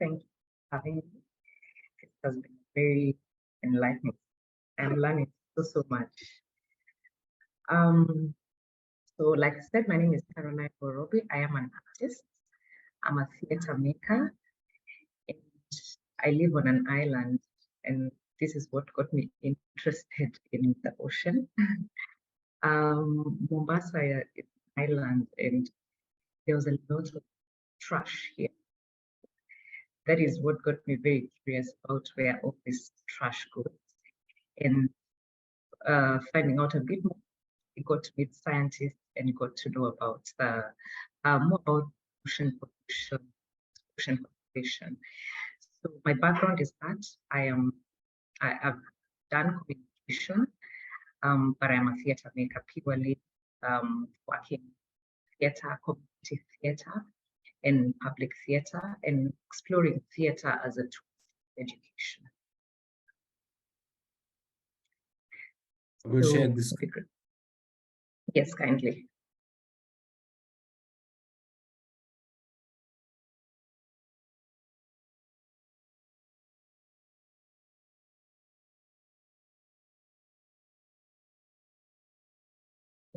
Thank you for having me. It has been very enlightening. I'm learning so much. So like I said, my name is Ngorobi. I am an artist. I'm a theater maker. And I live on an island, and this is what got me interested in the ocean. Mombasa is an island, and there was a lot of trash here. That is what got me very curious about where all this trash goes. And finding out a bit more, we got to meet scientists and got to know about more about ocean conservation. So my background is that I have done communication, but I'm a theatre maker, purely working theatre, community theatre, and public theatre, and exploring theatre as a tool for education. We'll share this. Yes, kindly.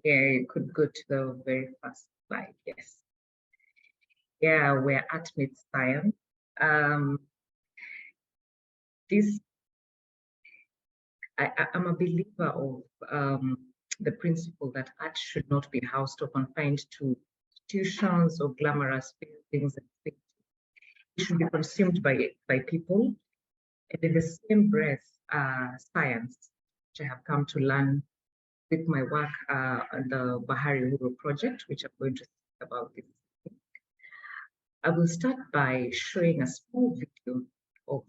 Yeah, you could go to the very first slide, yes. Yeah, we're at mid-science. I'm a believer of the principle that art should not be housed or confined to institutions or glamorous buildings and things. It should be consumed by people. And in the same breath, science, which I have come to learn with my work on the Bahari Huru project, which I'm going to speak about this. I will start by showing a small video of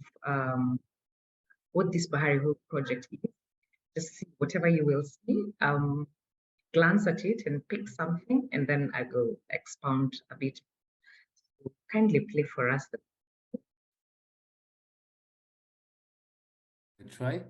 what this Bahari Huru project is. Just see whatever you will see, glance at it and pick something, and then I will expound a bit. So kindly play for us. Try.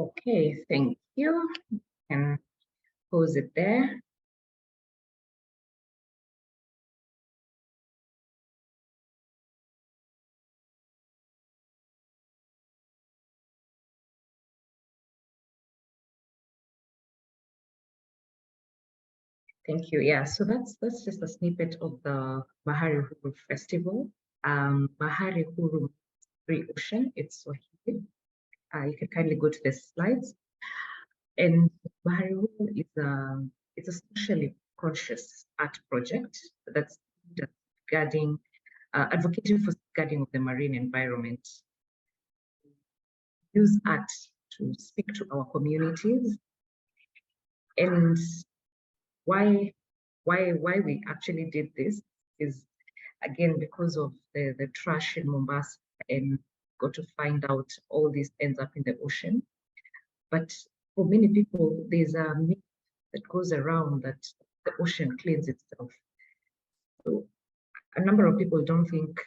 Okay, thank you. And pause it there. Thank you. Yeah, so that's just a snippet of the Bahari Huru Festival. Bahari Huru, free ocean, it's Swahili. You can kindly go to the slides. And Bahari Huru is a socially conscious art project that's guarding, advocating for guarding of the marine environment. Use art to speak to our communities, and why we actually did this is, again, because of the trash in Mombasa, and got to find out all this ends up in the ocean. But for many people, there's a myth that goes around that the ocean cleans itself. So a number of people don't think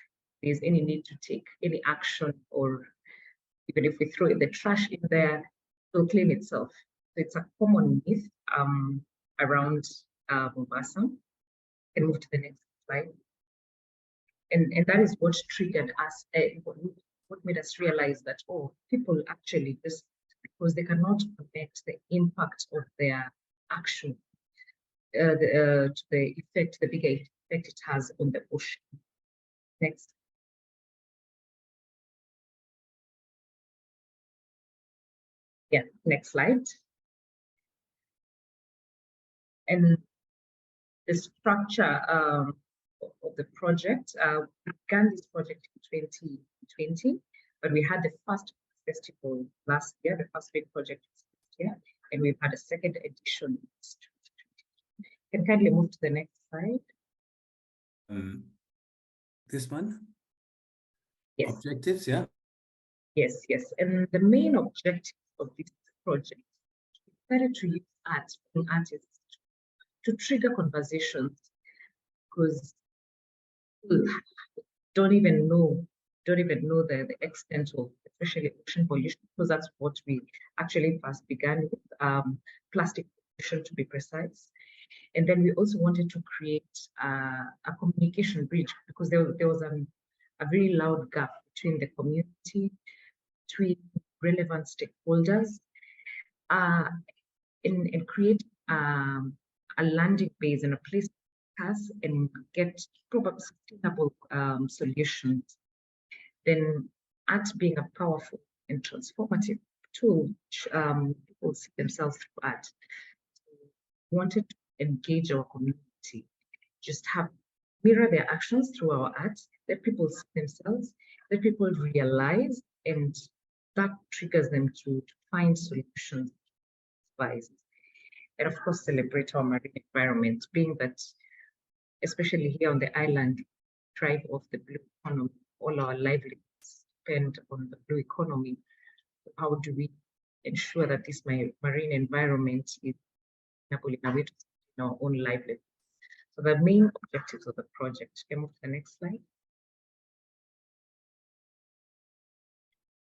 there's any need to take any action, or even if we throw the trash in there, it'll clean itself. So it's a common myth around Mombasa. And move to the next slide. And that is what triggered us, what made us realize that, oh, people actually, just because they cannot connect the impact of their action to the effect, the bigger effect it has on the ocean. Next. Yeah, next slide. And the structure of the project, we began this project in 2020, but we had the first festival last year, the first big project last year, and we've had a second edition. Can kindly move to the next slide. This one? Yes. Objectives, yeah? Yes, yes. And the main objective of this project is started to use art and artists to trigger conversations, because people don't even know the extent of, especially ocean pollution, because that's what we actually first began with, plastic pollution to be precise. And then we also wanted to create a communication bridge, because there was a very loud gap between the community, between relevant stakeholders, and create a landing base and a place to discuss and get probably sustainable solutions. Then art being a powerful and transformative tool, which people see themselves through art. So we wanted to engage our community, just mirror their actions through our art, let people see themselves, let people realize, and that triggers them to find solutions, and of course celebrate our marine environment, being that, especially here on the island, thrive off the blue economy. All our livelihoods depend on the blue economy. How do we ensure that this marine environment is sustainable in a way to sustain our own livelihood? So the main objectives of the project. Can we move to the next slide?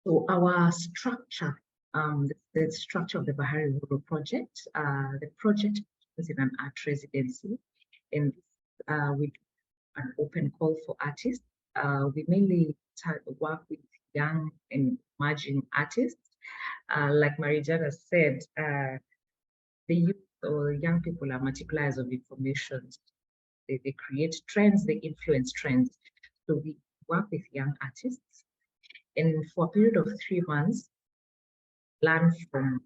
So our structure, the structure of the Bahari Huru project, the project is in an art residency, and we do an open call for artists. We mainly work with young and emerging artists. Like Marijana said, the youth or young people are multipliers of information. They create trends, they influence trends. So we work with young artists, and for a period of 3 months, learn from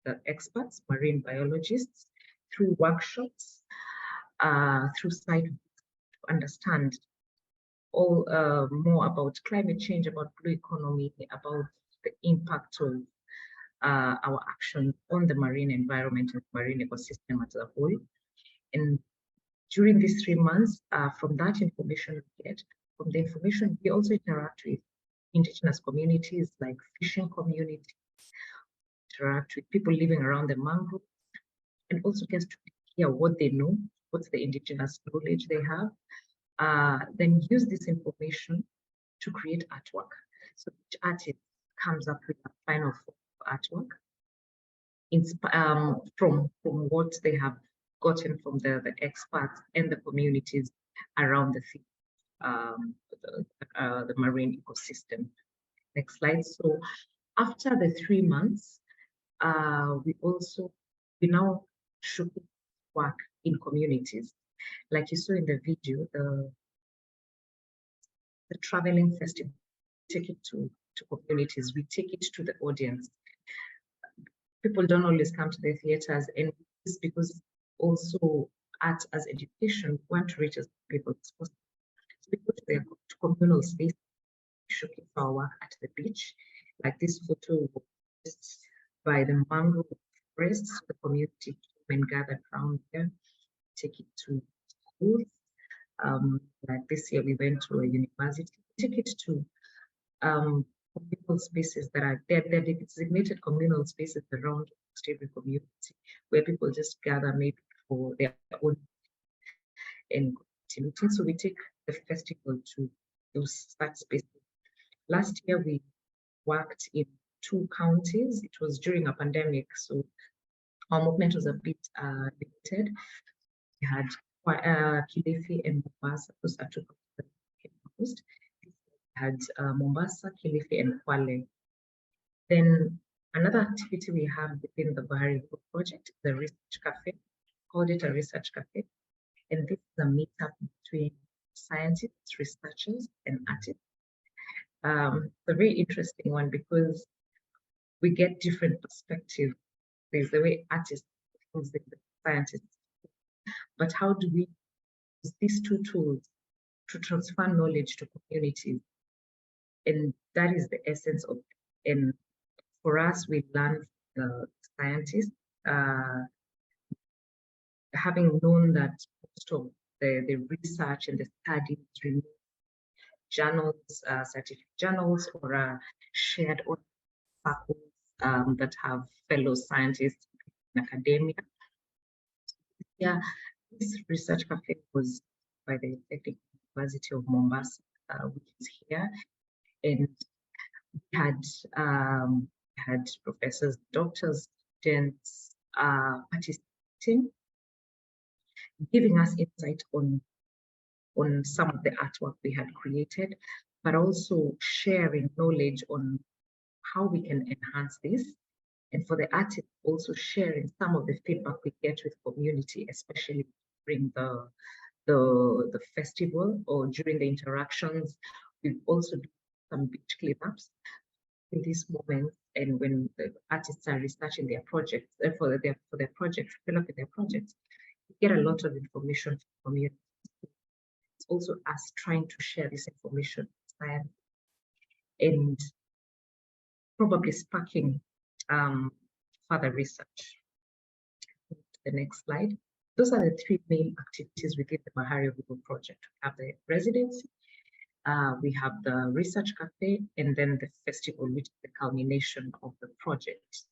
the experts, marine biologists, through workshops, through site to understand all more about climate change, about blue economy, about the impact of our action on the marine environment and marine ecosystem as a whole. And during these 3 months, from that information we get, from the information we also interact with indigenous communities like fishing communities, interact with people living around the mangrove, and also get to hear what they know, what's the indigenous knowledge they have, then use this information to create artwork. So each artist comes up with a final artwork from what they have gotten from the experts and the communities around the marine ecosystem. Next slide. So after the 3 months, we now should work in communities. Like you saw in the video, the traveling festival, take it to communities, we take it to the audience. people don't always come to the theaters, and it's because also art as education, we want to reach as many people as possible. So we go to the communal space, showcase our work at the beach, like this photo was by the mangrove forests. The community came and gathered around there, take it to schools. Like this year, we went to a university, take it to communal spaces that are there. They're designated communal spaces around every community where people just gather maybe for their own activity. So we take the festival to those such spaces. Last year we worked in 2 counties. It was during a pandemic, so our movement was a bit limited. We had Kilifi and Mombasa. Those are 2 counties. We had Mombasa, Kilifi, and Kwale. Then another activity we have within the Bahari Huru project, the research cafe, called it a research cafe. And this is a meetup between scientists, researchers, and artists. It's a very interesting one because we get different perspectives. There's the way artists, the scientists, but how do we use these 2 tools to transfer knowledge to communities? And that is the essence of it. And for us, we learn from the scientists, having known that most of the research and the studies remain journals, scientific journals, or shared on circles that have fellow scientists in academia. Yeah, this research cafe was by the Technical University of Mombasa, which is here, and we had professors, doctors, students participating, giving us insight on some of the artwork we had created, but also sharing knowledge on how we can enhance this. And for the artists, also sharing some of the feedback we get with community, especially during the festival or during the interactions. We've also done some beach cleanups in these moments, and when the artists are researching their projects, for their projects, developing their projects, we get a lot of information from community. It's also us trying to share this information with science and probably sparking further research. The next slide. Those are the 3 main activities within the Bahari Huru project. We have the residency, we have the research cafe, and then the festival, which is the culmination of the project.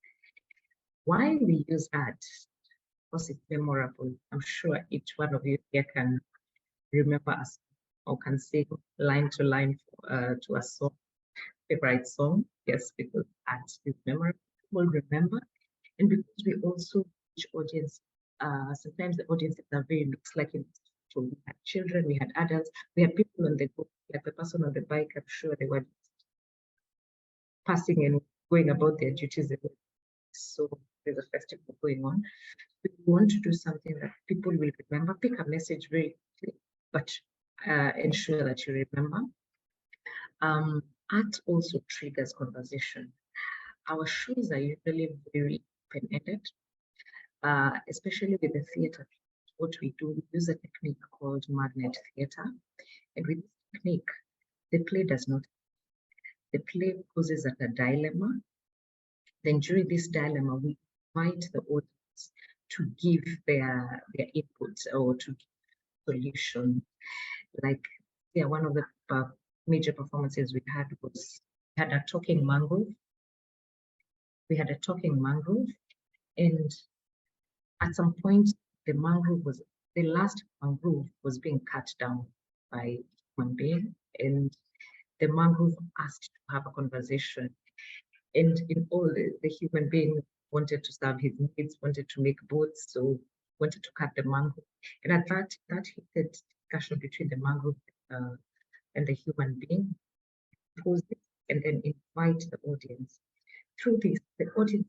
Why we use art? Because it's memorable. I'm sure each one of you here can remember us or can sing line to line to a song, favorite song. Yes, because art is memorable, people remember, and because we also reach audience. Sometimes the audiences are very mixed, like in so we had children, we had adults, we had people on the go, like the person on the bike. I'm sure they were passing and going about their duties. So there's a festival going on. We want to do something that people will remember, pick a message very quickly, but ensure that you remember. Art also triggers conversation. Our shows are usually very open-ended, especially with the theatre. What we do, we use a technique called magnet theatre. And with this technique, the play does not. The play poses at a dilemma. Then during this dilemma, we invite the audience to give their input or to give solutions. Like, yeah, one of the major performances we had was, we had a talking mangrove. We had a talking mangrove, and at some point, the last mangrove was being cut down by a human being, and the mangrove asked to have a conversation. And in all, the human being wanted to serve his needs, wanted to make boats, so wanted to cut the mangrove. And at that heated discussion between the mangrove and the human being, pose it and then invite the audience. Through this, the audience,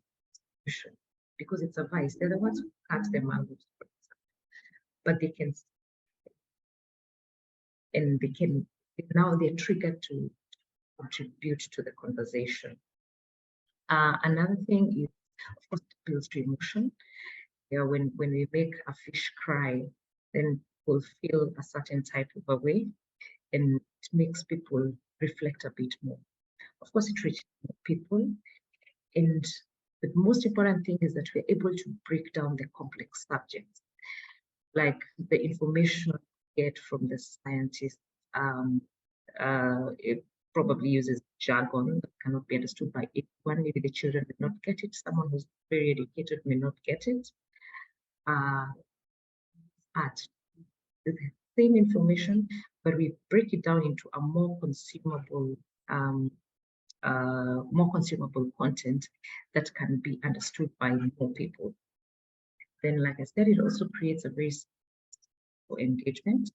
because it's a vice, they're the ones who cut the mangroves, for example, but they can, and they can, now they're triggered to contribute to the conversation. Another thing is Of course, it appeals to emotion. Yeah, when we make a fish cry, then we'll feel a certain type of a way, and it makes people reflect a bit more. Of course, it reaches people, and the most important thing is that we're able to break down the complex subjects, like the information we get from the scientists. It probably uses jargon that cannot be understood by everyone. Maybe the children may not get it. Someone who's very educated may not get it. Art, the same information, but we break it down into a more consumable content that can be understood by more people. Then, like I said, it also creates a very engagement,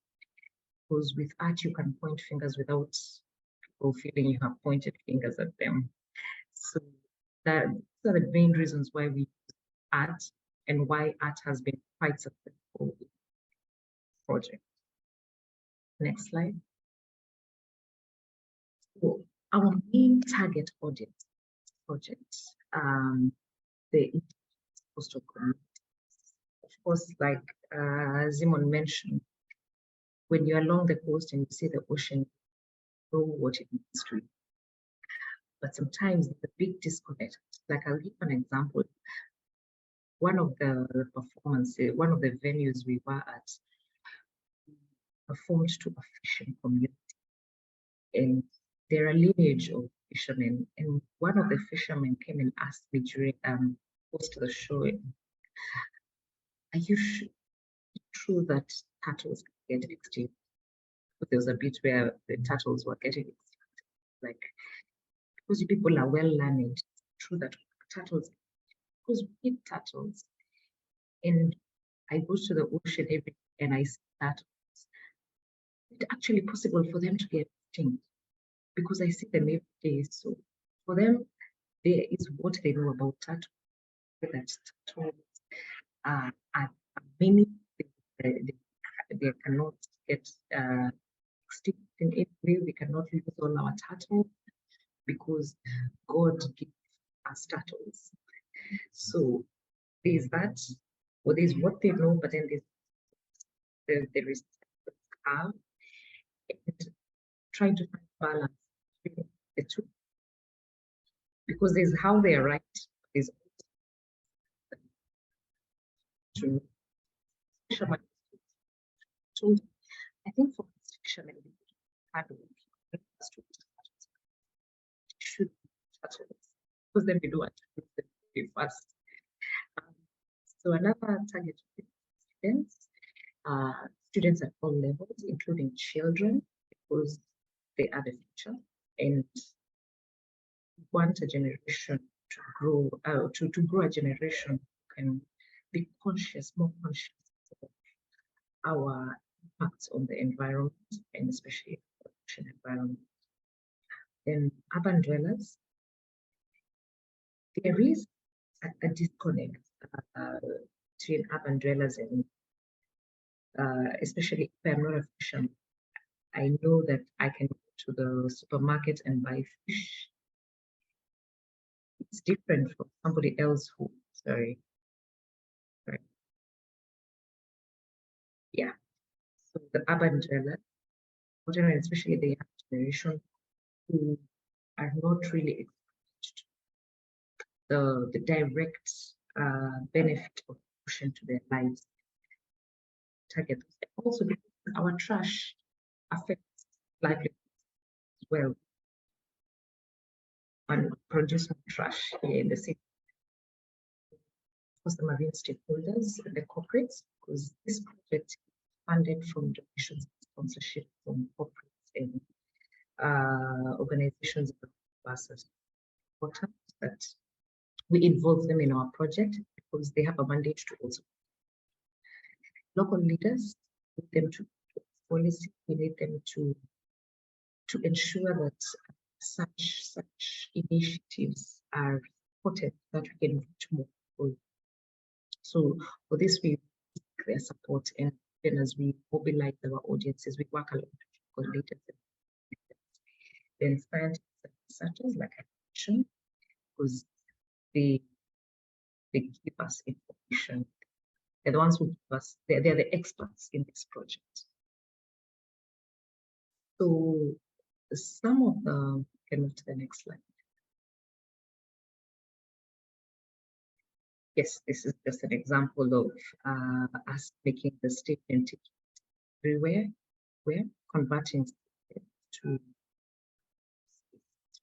because with art you can point fingers without people feeling you have pointed fingers at them. So those are the main reasons why we use art, and why art has been quite successful project. Next slide. So our main target audience projects, the coastal communities. Of course, like Simon mentioned, when you're along the coast and you see the ocean, you know what it means to you. But sometimes it's a big disconnect. Like, I'll give an example. One of the performances, one of the venues we were at, performed to a fishing community, and they're a lineage of fishermen. And one of the fishermen came and asked me during post the show, "Are you true that turtles get extinct?" But there was a bit where the turtles were getting extinct. Like, because you people are well learned, it's true that turtles, because we eat turtles, and I go to the ocean every day and I see turtles. It's actually possible for them to get extinct, because I see them every day. So for them, there is what they know about turtles. That turtles are many, they cannot get extinct in any way. We cannot lose all our turtles because God gave us turtles. So there's that, or there's what they know, but then there is have, and trying to find balance between the two, because there's how they are right, there's to fishermen. I think for fishermen, hard work should turtles, because then we do it very fast. So another target students, students at all levels, including children, because they are the future, and want a generation to grow, to grow a generation who can be conscious, more conscious of our impacts on the environment, and especially the ocean environment. Then urban dwellers, there is a disconnect between urban dwellers and especially if I'm not a fisherman. I know that I can go to the supermarket and buy fish. It's different from somebody else who, sorry. Yeah. So the urban dwellers, especially the young generation, who are not really exposed to the direct benefit of ocean to their lives. Target also because our trash affects livelihood as well, and produce more trash here in the city. Of course, the marine stakeholders and the corporates, because this project is funded from donations and sponsorship from corporates and organizations in Mombasa. Important that we involve them in our project, because they have a mandate to also. Local leaders, we need them to policy, we need them to ensure that such initiatives are supported, that we can reach more people. So for this, we seek their support, and then as we mobilize our audiences, we work along with leaders, then scientists and researchers, like I mentioned, because they give us information. They're the ones who give us, they're the experts in this project. So some of the, can move to the next slide. Yes, this is just an example of us making the statement everywhere. We're converting to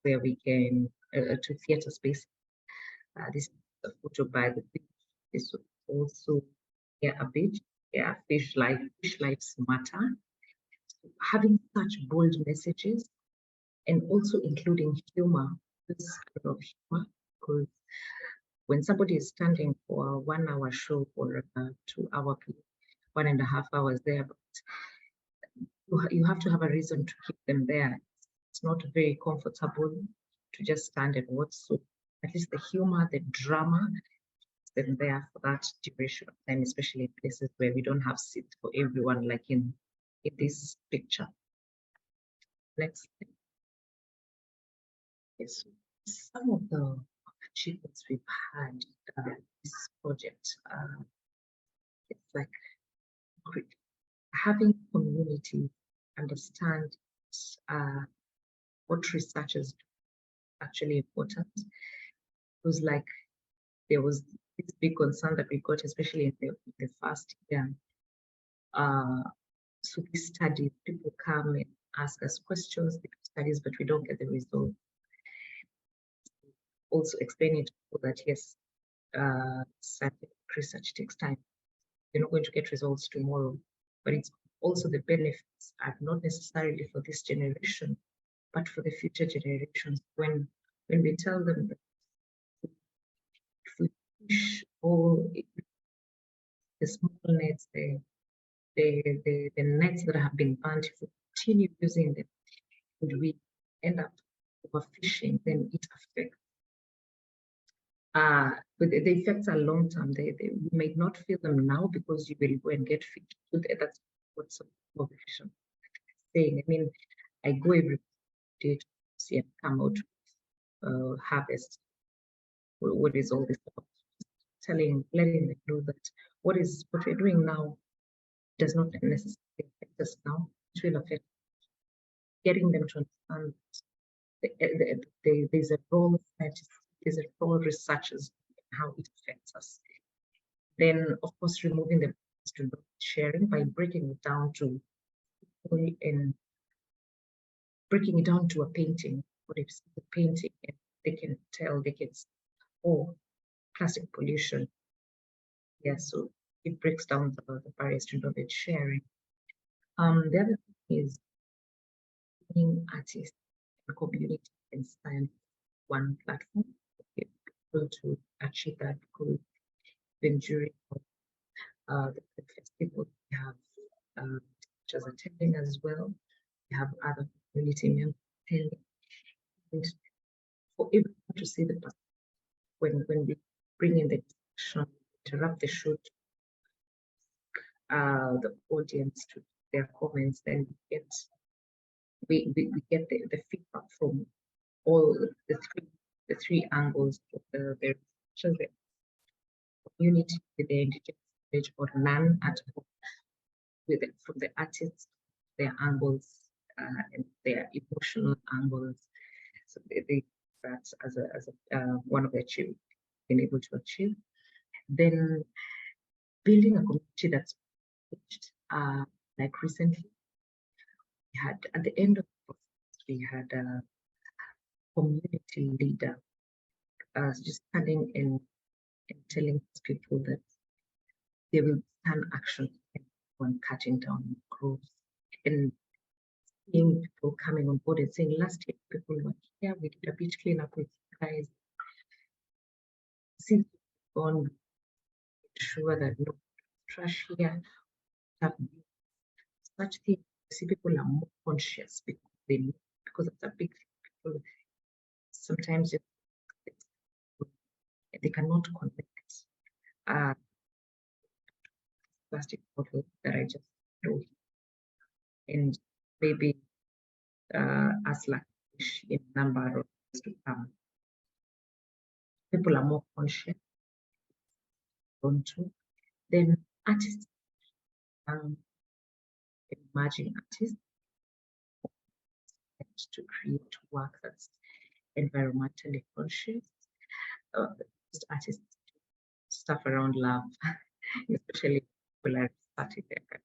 where we can, to theatre space. This is a photo by the beach. This is also a beach. Yeah, fish lives matter. So having such bold messages and also including humor, this kind of humor, because when somebody is standing for a 1 hour show or a 2 hour, 1.5 hours there, but you have to have a reason to keep them there. It's not very comfortable to just stand and watch. So at least the humor, the drama, them there for that duration of time, especially in places where we don't have seats for everyone, like in this picture. Next. Yes, some of the achievements we've had this project, it's like having community understand what researchers do actually important. It was like there was this big concern that we got, especially in the first year. So we studied, people come and ask us questions, we do studies, but we don't get the result. Also explaining to people that yes, scientific research takes time. You're not going to get results tomorrow, but it's also the benefits are not necessarily for this generation, but for the future generations. When we tell them that if we push all the small nets, the nets that have been banned, if we continue using them and we end up overfishing, then it affects. But the effects are long term. You may not feel them now because you will go and get fish. So that's what some overfishing saying. I mean, I go every day to see and come out harvest. What is all this about? Letting them know that what we're doing now does not necessarily affect us now. It will affect getting them to understand there's a role of scientists, there's a role of researchers, how it affects us. Then, of course, removing the to sharing by breaking it down to and breaking it down to a painting. What if the painting and they can tell, they can see, oh, plastic pollution. Yeah, so it breaks down the barriers to knowledge sharing. The other thing is being artists and community and science one platform able to achieve that goal. Then during the festival, we have teachers attending as well. We have other community members attending. And for everyone to see the when we bring in the discussion, interrupt the show, the audience to their comments, then we get the feedback from all the three angles of the children. Community with the indigenous village or none at all, from the artists, their angles and their emotional angles. So that's as one of the achievements been able to achieve. Then building a community that's like recently we had at the end of the process, we had a community leader just standing and telling people that they will stand action on cutting down groves and seeing people coming on board and saying, last year people were here, we did a beach cleanup with you guys. Since we've gone, sure that no trash here, such things, see people are more conscious because it's a big people sometimes they cannot connect plastic bottle that I just threw and maybe as like in number of years to come. People are more conscious. drawn to. Then artists, emerging artists, to create work that's environmentally conscious. Artists stuff around love, especially people are starting their careers.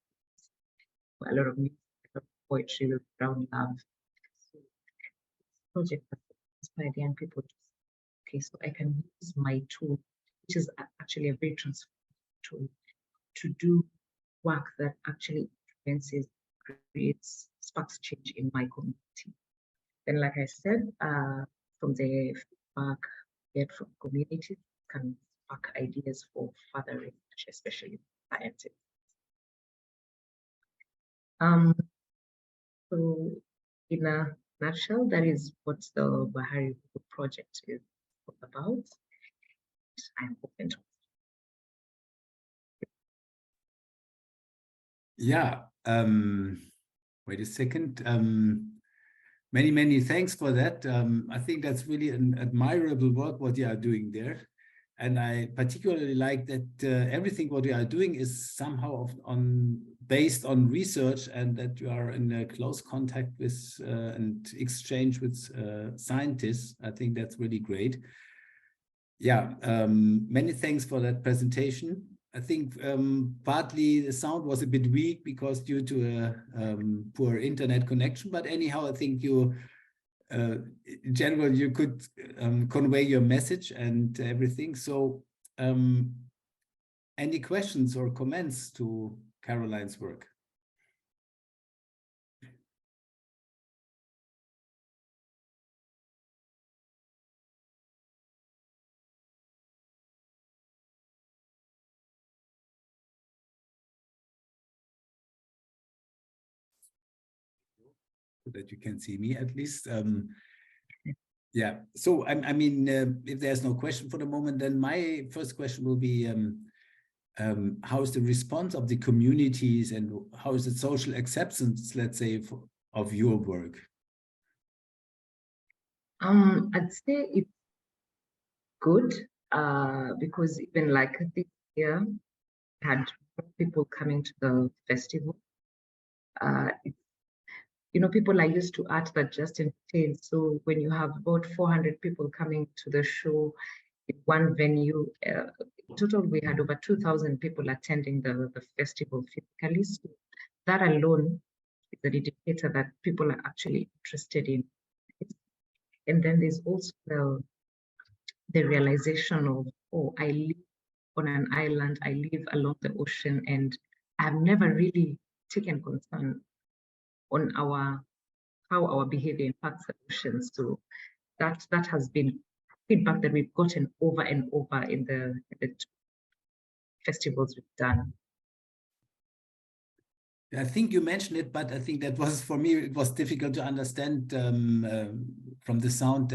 A lot of music, a lot of poetry around love. So this project has inspired young people to say, okay, so I can use my tool, which is actually a very transformative tool, to do work that actually influences, creates, sparks change in my community. Then, like I said, from the feedback get from communities can spark ideas for further research, especially scientists. So in a nutshell, that is what the Bahari Huru project is all about. I'm open to. Yeah, wait a second. Many thanks for that. I think that's really an admirable work what you are doing there. And I particularly like that everything what you are doing is somehow based on research, and that you are in a close contact with and exchange with scientists. I think that's really great. Yeah, many thanks for that presentation. I think partly the sound was a bit weak because due to a poor internet connection, but anyhow, I think you, in general, you could convey your message and everything. So any questions or comments to Caroline's work? That you can see me at least. Yeah, so I mean, if there's no question for the moment, then my first question will be, how is the response of the communities and how is the social acceptance, let's say, of your work? I'd say it's good because even like this year, had people coming to the festival. You know, people are used to art that just entertains. So when you have about 400 people coming to the show in one venue, in total we had over 2,000 people attending the festival physically. So that alone is an indicator that people are actually interested in it. And then there's also the realization of, oh, I live on an island, I live along the ocean, and I've never really taken concern on how our behavior impacts the ocean. So that has been feedback that we've gotten over and over in the festivals we've done. I think you mentioned it, but I think that was, for me, it was difficult to understand from the sound.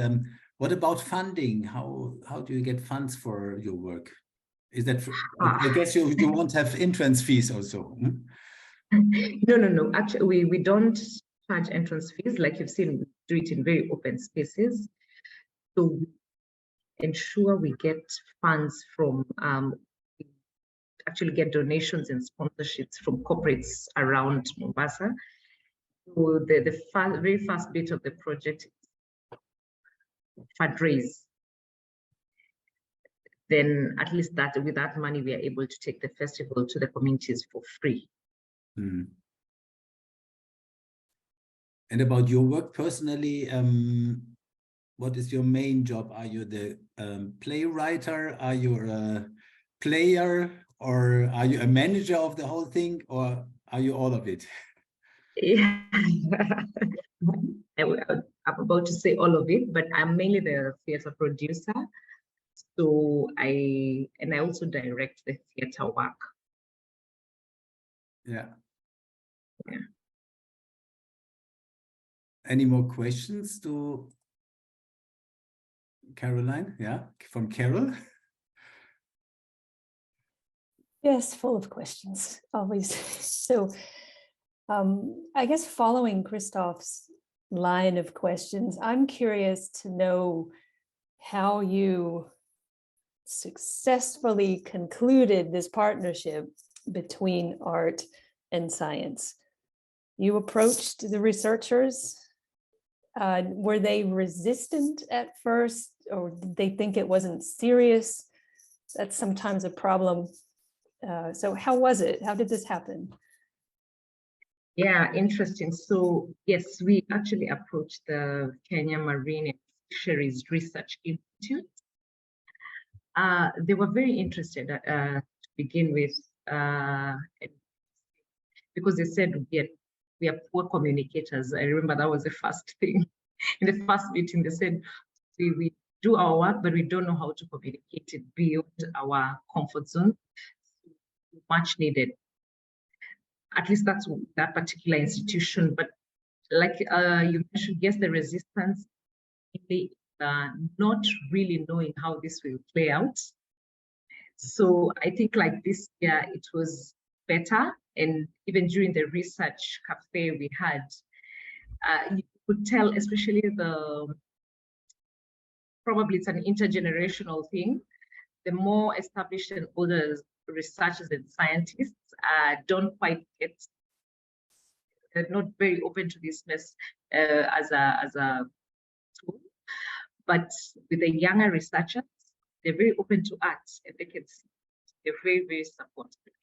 What about funding? How do you get funds for your work? Is that, I guess you won't have entrance fees also? Hmm? No. Actually, we don't charge entrance fees. Like you've seen, we do it in very open spaces. So we ensure we get funds from, actually get donations and sponsorships from corporates around Mombasa. So the very first bit of the project is fundraise. Then at least that with that money, we are able to take the festival to the communities for free. Mm. And about your work personally, what is your main job? Are you the playwright? Are you a player? Or are you a manager of the whole thing? Or are you all of it? Yeah. I'm about to say all of it, but I'm mainly the theatre producer. So I also direct the theatre work. Yeah. Yeah. Any more questions to Caroline? Yeah, from Carol. Yes, full of questions, always. So I guess following Christoph's line of questions, I'm curious to know how you successfully concluded this partnership between art and science. You approached the researchers. Were they resistant at first, or did they think it wasn't serious? That's sometimes a problem. So how was it? How did this happen? Yeah, interesting. So yes, we actually approached the Kenya Marine and Fisheries Research Institute. They were very interested to begin with, because they said we are poor communicators. I remember that was the first thing. In the first meeting, they said we do our work, but we don't know how to communicate it beyond our comfort zone. Much needed. At least that's that particular institution. But like you mentioned, yes, the resistance, not really knowing how this will play out. So I think like this year, it was better. And even during the research cafe we had, you could tell, especially probably it's an intergenerational thing. The more established and older researchers and scientists don't quite get, they're not very open to this mess as a tool. But with the younger researchers, they're very open to art, and they can see they're very, very supportive.